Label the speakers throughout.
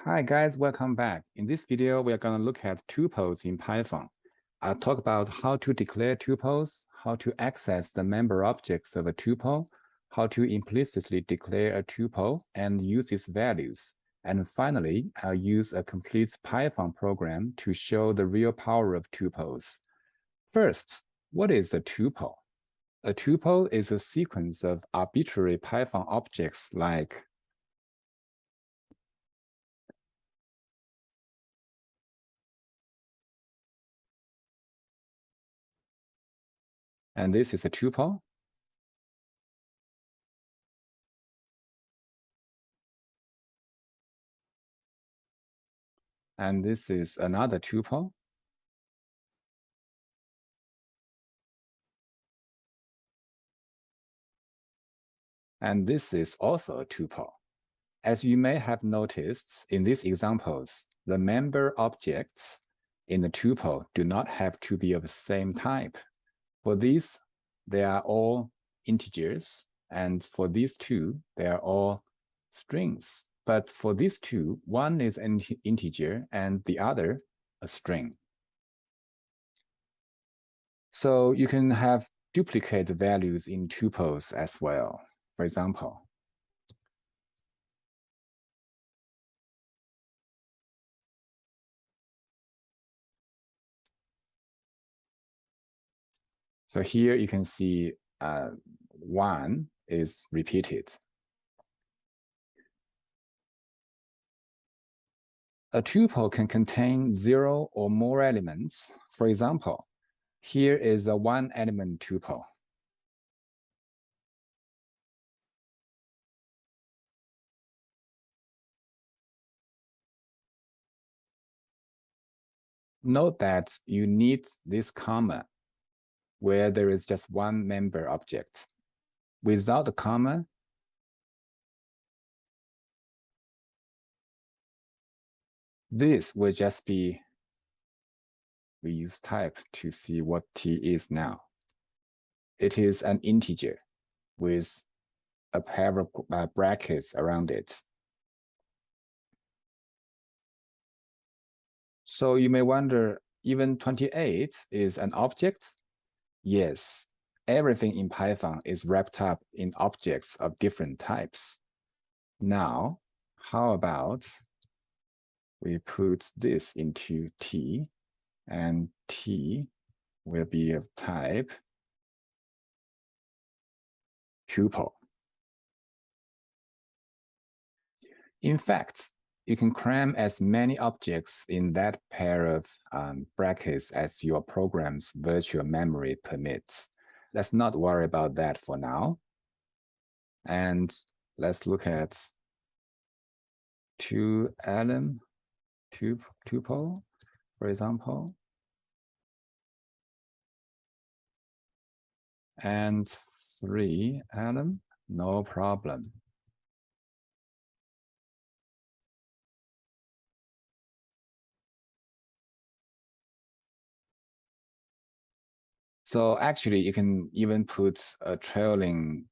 Speaker 1: Hi guys, welcome back. In this video, we are going to look at tuples in Python. I'll talk about how to declare tuples, how to access the member objects of a tuple, how to implicitly declare a tuple and use its values. And finally, I'll use a complete Python program to show the real power of tuples. First, what is a tuple? A tuple is a sequence of arbitrary Python objects like and this is a tuple. And this is another tuple. And this is also a tuple. As you may have noticed in these examples, the member objects in the tuple do not have to be of the same type. For these, they are all integers, and for these two, they are all strings. But for these two, one is an integer and the other a string. So you can have duplicate values in tuples as well. For example, so here you can see 1 is repeated. A tuple can contain 0 or more elements. For example, here is a 1-element tuple. Note that you need this comma where there is just one member object. Without the comma, this will just be, we use type to see what t is now. It is an integer with a pair of brackets around it. So you may wonder, even 28 is an object? Yes, everything in Python is wrapped up in objects of different types. Now, how about we put this into T, and T will be of type tuple. In fact, you can cram as many objects in that pair of brackets as your program's virtual memory permits. Let's not worry about that for now. And let's look at 2-element tuple, for example. And 3-element, no problem. So actually, you can even put a trailing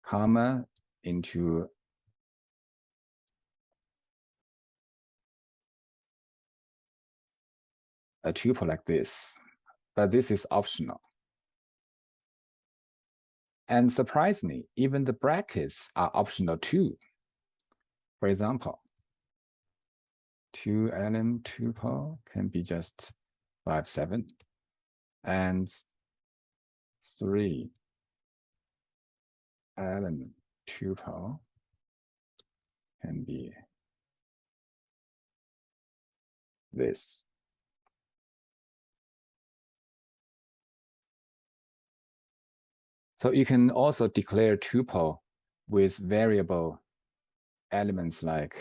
Speaker 1: comma into a tuple like this, but this is optional. And surprisingly, even the brackets are optional too. For example, 2-element tuple can be just 5, 7, and 3-element tuple can be this. So you can also declare tuple with variable elements like,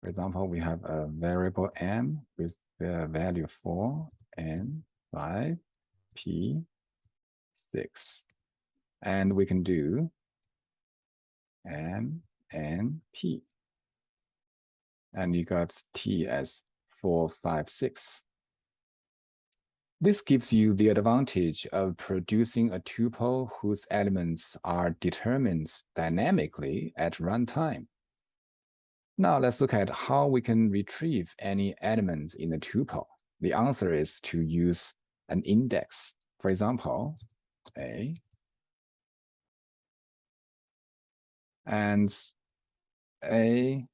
Speaker 1: for example, we have a variable m with the value 4, n, 5, p, 6. And we can do m, n, p. And you got t as 4, 5, 6. This gives you the advantage of producing a tuple whose elements are determined dynamically at runtime. Now let's look at how we can retrieve any element in a tuple. The answer is to use an index. For example, A, and A0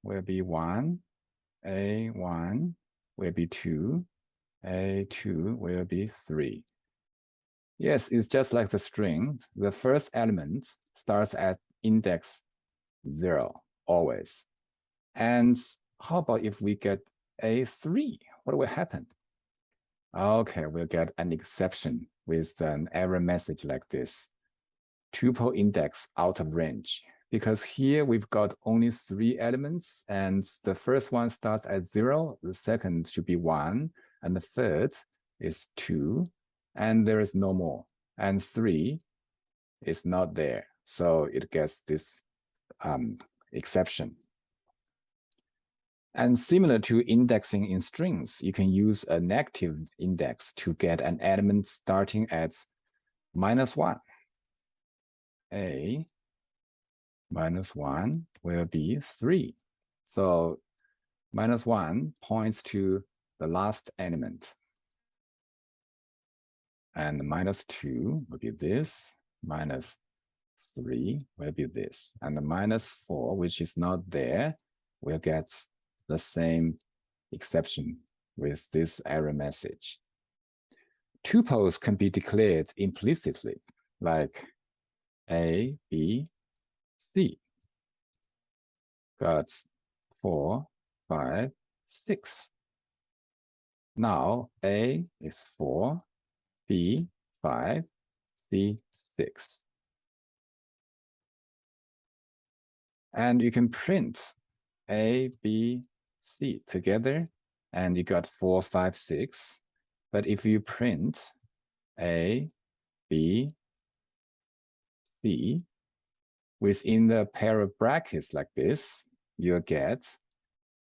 Speaker 1: will be 1, A1 will be 2, A2 will be 3. Yes, it's just like the string. The first element starts at index 0, always. And how about if we get A3? What will happen? Okay, we'll get an exception with an error message like this. Tuple index out of range. Because here we've got only 3 elements, and the first one starts at 0, the second should be 1, and the third is 2, and there is no more. And 3 is not there, so it gets this exception. And similar to indexing in strings, you can use a negative index to get an element starting at -1. A -1 will be 3. So -1 points to the last element. And -2 will be this, -3 will be this. And the -4, which is not there, will get the same exception with this error message. Tuples can be declared implicitly, like A, B, C. Got 4, 5, 6. Now A is 4, B 5, C 6. And you can print A, B, C together, and you got 4, 5, 6. But if you print A, B, C within the pair of brackets like this, you'll get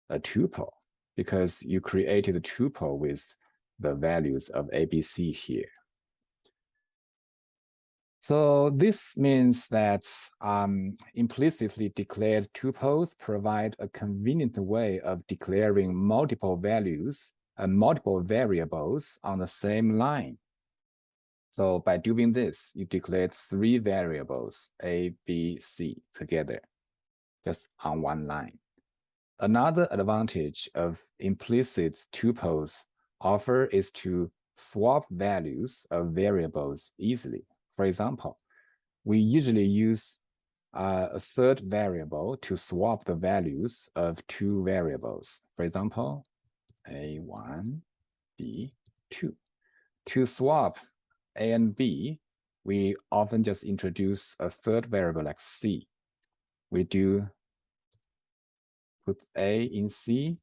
Speaker 1: a tuple because you created a tuple with the values of A, B, C here. So this means that implicitly declared tuples provide a convenient way of declaring multiple values and multiple variables on the same line. So by doing this, you declared 3 variables, A, B, C, together, just on one line. Another advantage of implicit tuples offer is to swap values of variables easily. For example, we usually use a third variable to swap the values of 2 variables. For example, A1, B2. To swap A and B, we often just introduce a third variable like C. We do put A in C,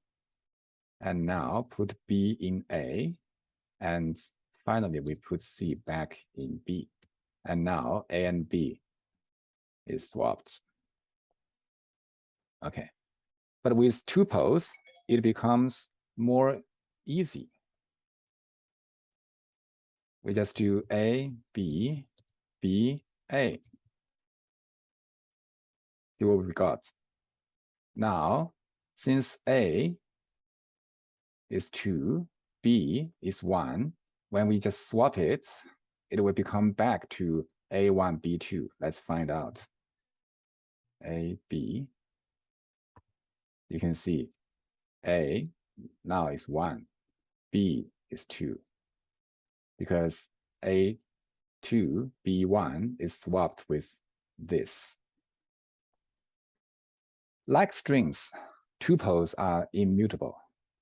Speaker 1: and now put B in A, and finally we put C back in B. And now A and B is swapped. Okay, but with tuples, it becomes more easy. We just do A, B, B, A. See what we got. Now, since A is 2, B is 1, when we just swap it, it will become back to A1, B2. Let's find out. A, B. You can see A now is 1, B is 2. Because A2, B1 is swapped with this. Like strings, tuples are immutable.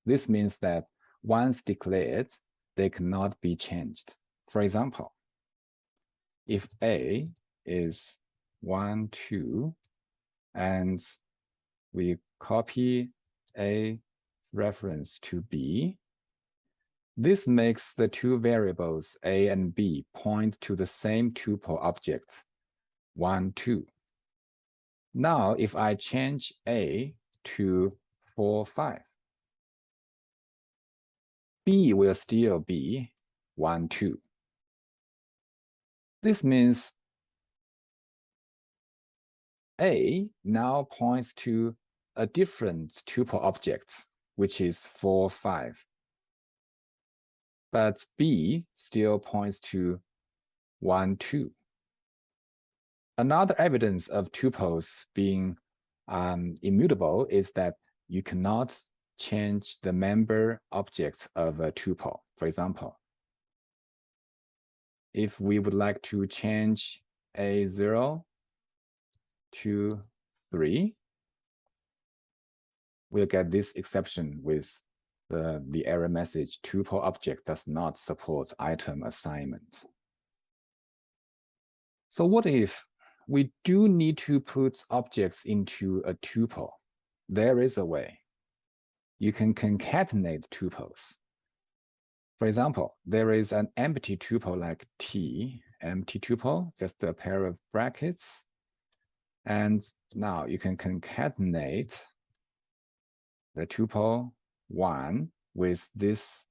Speaker 1: This means that once declared, they cannot be changed. For example, if A is 1, 2, and we copy A reference to B, this makes the 2 variables A and B point to the same tuple object, 1, 2. Now, if I change A to 4, 5, B will still be 1, 2. This means A now points to a different tuple object, which is 4, 5. But B still points to 1, 2. Another evidence of tuples being immutable is that you cannot change the member objects of a tuple. For example, if we would like to change A0 to 3, we'll get this exception with the error message, tuple object does not support item assignment. So what if we do need to put objects into a tuple? There is a way. You can concatenate tuples. For example, there is an empty tuple like T, empty tuple, just a pair of brackets. And now you can concatenate the tuple 1 with this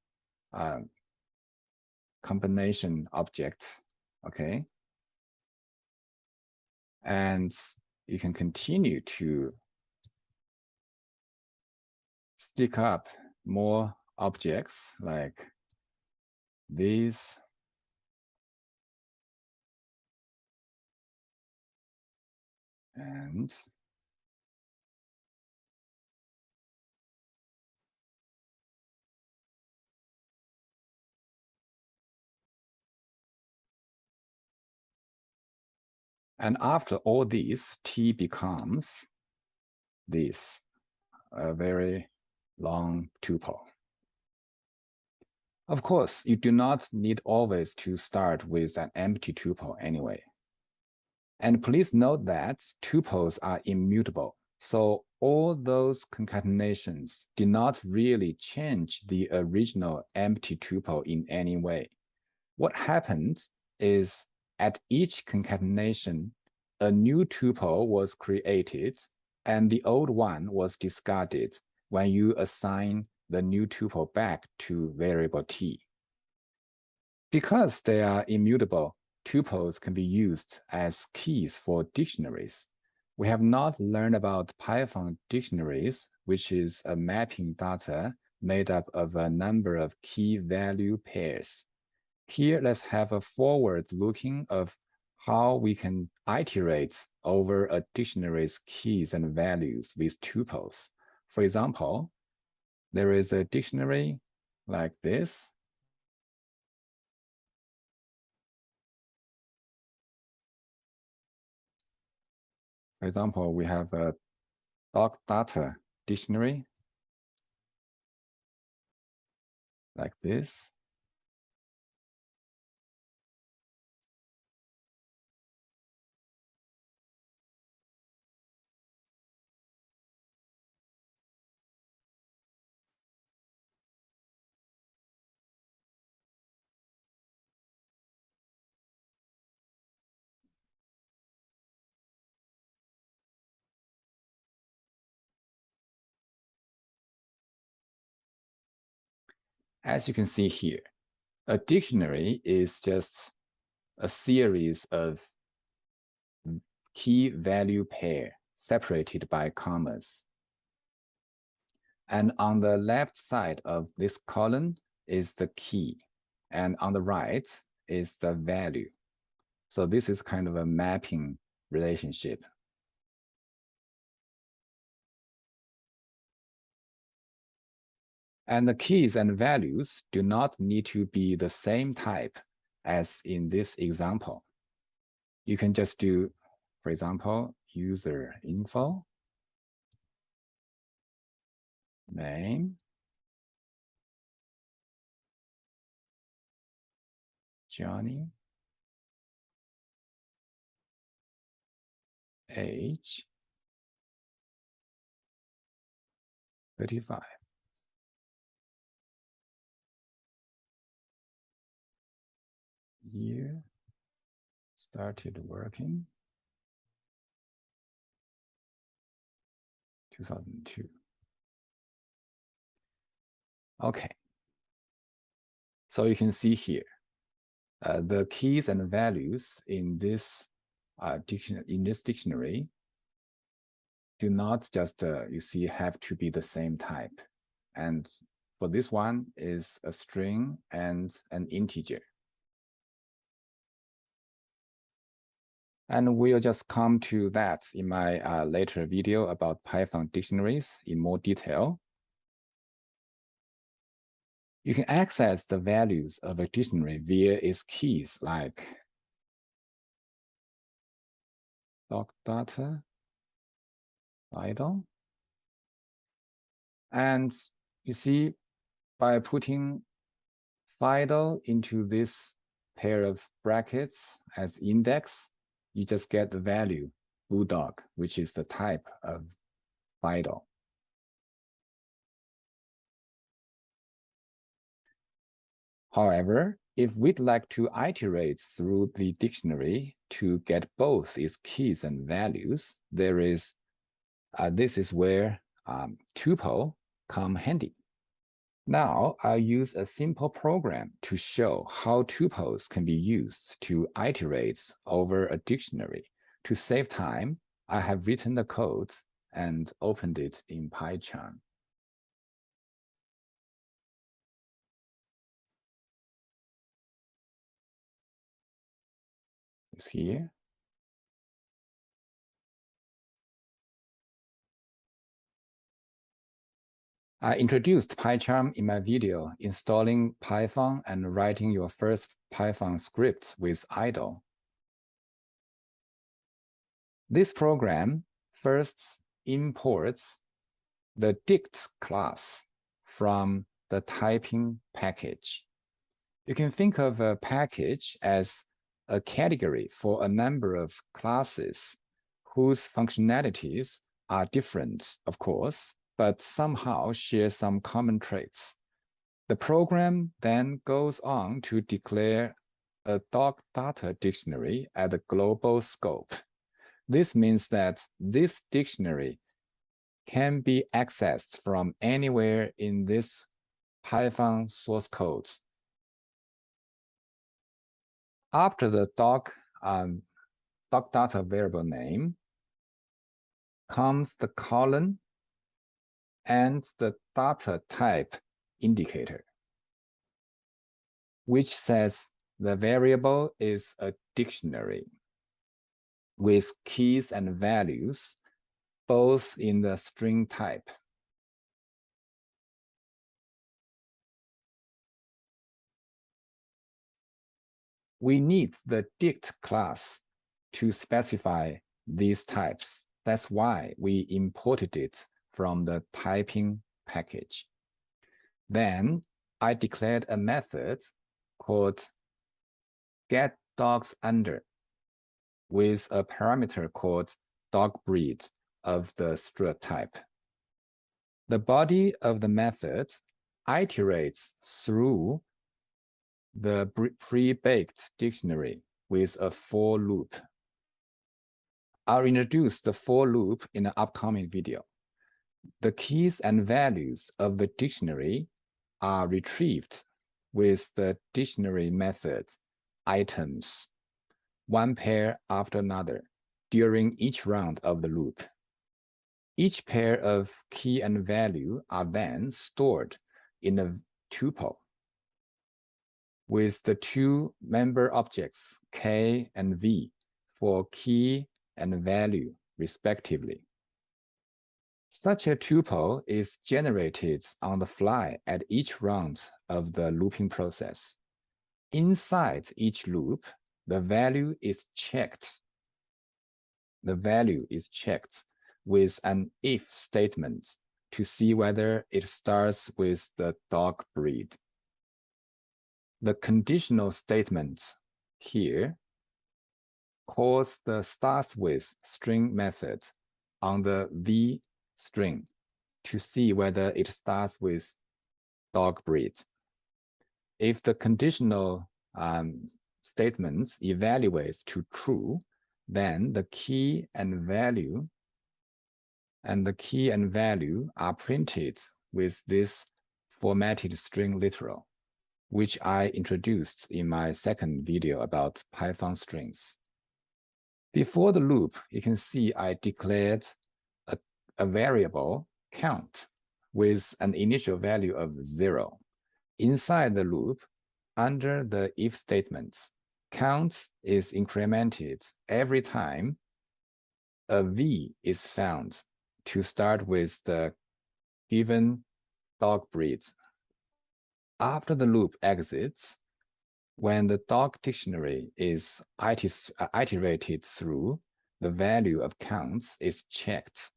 Speaker 1: combination object, okay? And you can continue to stick up more objects like these. And after all these, T becomes this, a very long tuple. Of course, you do not need always to start with an empty tuple anyway. And please note that tuples are immutable. So all those concatenations did not really change the original empty tuple in any way. What happens is at each concatenation, a new tuple was created and the old one was discarded when you assign the new tuple back to variable t. Because they are immutable, tuples can be used as keys for dictionaries. We have not learned about Python dictionaries, which is a mapping data made up of a number of key value pairs. Here, let's have a forward looking of how we can iterate over a dictionary's keys and values with tuples. For example, there is a dictionary like this. For example, we have a dog data dictionary like this. As you can see here, a dictionary is just a series of key value pair separated by commas. And on the left side of this column is the key, and on the right is the value. So this is kind of a mapping relationship. And the keys and values do not need to be the same type as in this example. You can just do, for example, user info, name, Johnny, age, 35. Year, started working, 2002. Okay. So you can see here, the keys and values in this dictionary do not just, you see, have to be the same type. And for this one is a string and an integer. And we'll just come to that in my later video about Python dictionaries in more detail. You can access the values of a dictionary via its keys like doc data, idle. And you see, by putting Fido into this pair of brackets as index, you just get the value bulldog, which is the type of Fido. However, if we'd like to iterate through the dictionary to get both its keys and values, there is this is where tuple come handy. Now I'll use a simple program to show how tuples can be used to iterate over a dictionary. To save time, I have written the code and opened it in PyCharm. It's here. I introduced PyCharm in my video, installing Python and writing your first Python script with idle. This program first imports the dict class from the typing package. You can think of a package as a category for a number of classes whose functionalities are different, of course, but somehow share some common traits. The program then goes on to declare a doc data dictionary at a global scope. This means that this dictionary can be accessed from anywhere in this Python source code. After the doc data variable name comes the colon and the data type indicator, which says the variable is a dictionary with keys and values both in the string type. We need the dict class to specify these types. That's why we imported it from the typing package. Then I declared a method called getDogsUnder with a parameter called dogBreed of the struct type. The body of the method iterates through the pre-baked dictionary with a for loop. I'll introduce the for loop in an upcoming video. The keys and values of the dictionary are retrieved with the dictionary method items, one pair after another, during each round of the loop. Each pair of key and value are then stored in a tuple with the two member objects K and V for key and value, respectively. Such a tuple is generated on the fly at each round of the looping process. Inside each loop, the value is checked. The value is checked with an if statement to see whether it starts with the dog breed. The conditional statement here calls the starts with string method on the V string to see whether it starts with dog breed. If the conditional statements evaluates to true, then the key and value are printed with this formatted string literal, which I introduced in my second video about Python strings. Before the loop, you can see I declared a a variable count with an initial value of 0. Inside the loop, under the if statements, count is incremented every time a v is found to start with the given dog breeds. After the loop exits, when the dog dictionary is iterated through, the value of counts is checked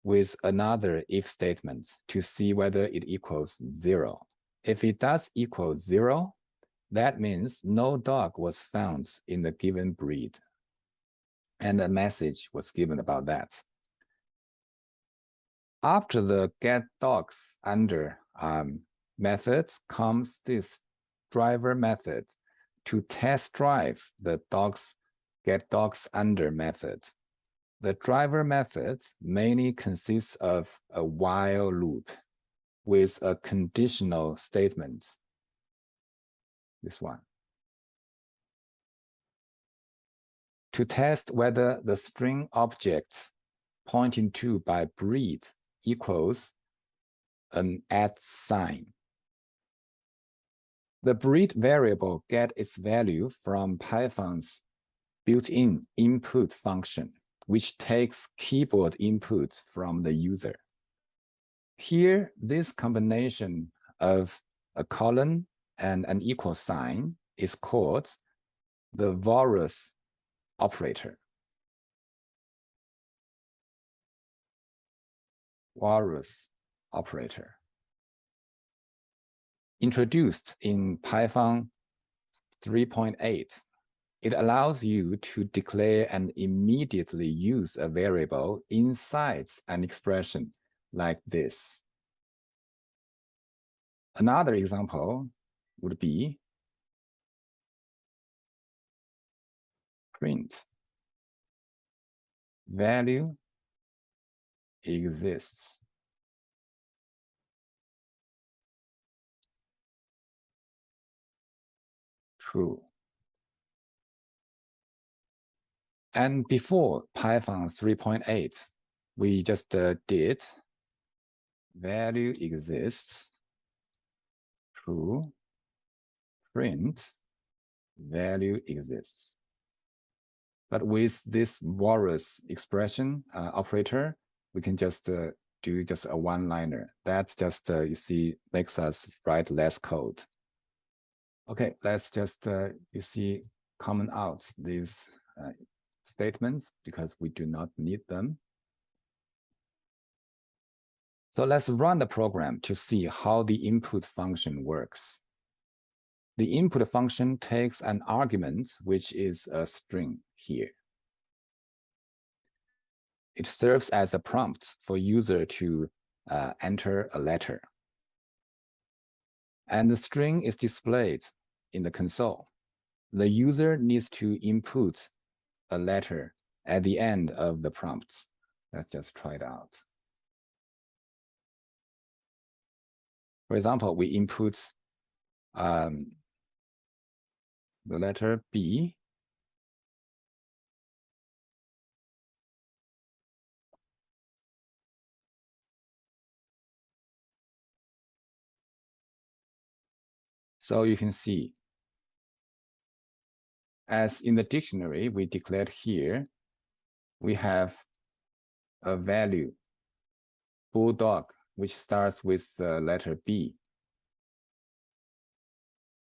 Speaker 1: with another if statement to see whether it equals 0. If it does equal 0, that means no dog was found in the given breed, and a message was given about that. After the get dogs under method comes this driver method to test drive the get dogs under method. The driver method mainly consists of a while loop with a conditional statement. This one. To test whether the string objects pointing to by breed equals an @sign. The breed variable gets its value from Python's built-in input function, which takes keyboard input from the user. Here, this combination of a colon and an equal sign is called the walrus operator. Walrus operator. Introduced in Python 3.8, it allows you to declare and immediately use a variable inside an expression like this. Another example would be print value exists. True. And before Python 3.8, we just did value exists, true, print value exists. But with this walrus expression operator, we can just do just a one-liner. That's just, you see, makes us write less code. Okay, let's just, you see, comment out these statements because we do not need them. So let's run the program to see how the input function works. The input function takes an argument, which is a string here. It serves as a prompt for user to enter a letter. And the string is displayed in the console. The user needs to input a letter at the end of the prompt. Let's just try it out. For example, we input the letter B. So you can see, as in the dictionary we declared here, we have a value, bulldog, which starts with the letter B.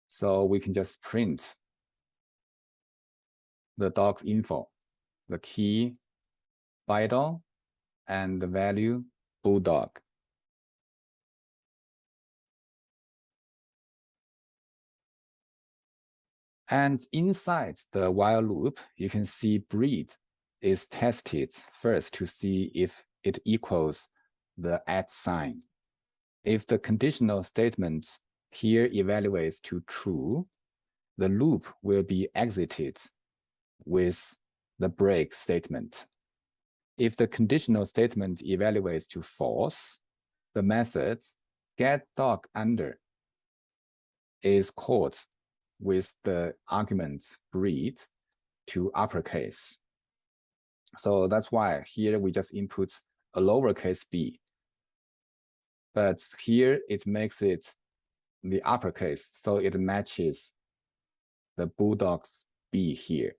Speaker 1: So we can just print the dog's info, the key vital, and the value bulldog. And inside the while loop, you can see breed is tested first to see if it equals the @sign. If the conditional statement here evaluates to true, the loop will be exited with the break statement. If the conditional statement evaluates to false, the method getDogUnder is called with the argument breed to uppercase. So that's why here we just input a lowercase b. But here it makes it the uppercase, so it matches the bulldog's b here.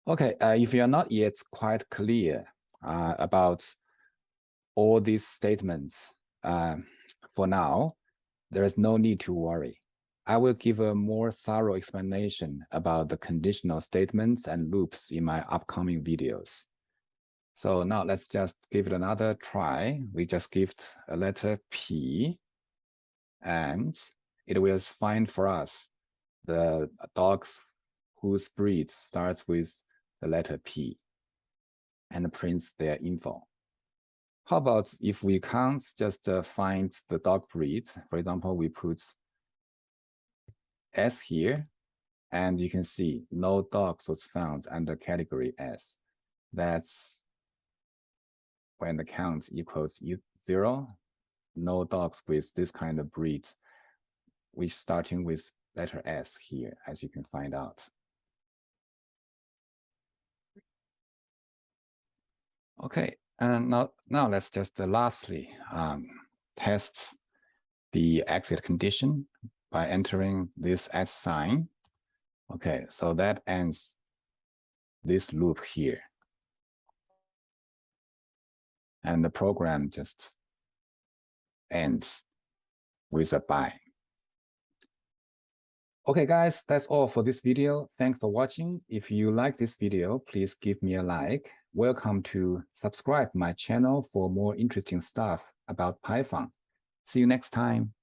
Speaker 1: Okay, if you're not yet quite clear about all these statements, for now, there is no need to worry. I will give a more thorough explanation about the conditional statements and loops in my upcoming videos. So now let's just give it another try. We just give a letter P, and it will find for us the dogs whose breed starts with the letter P and prints their info. How about if we can't just find the dog breed? For example, we put S here, and you can see no dogs was found under category S. That's when the count equals 0, no dogs with this kind of breed, which starting with letter S here, as you can find out. Okay, and now let's just lastly test the exit condition by entering this S sign. Okay, so that ends this loop here. And the program just ends with a bye. Okay, guys, that's all for this video. Thanks for watching. If you like this video, please give me a like. Welcome to subscribe my channel for more interesting stuff about Python. See you next time.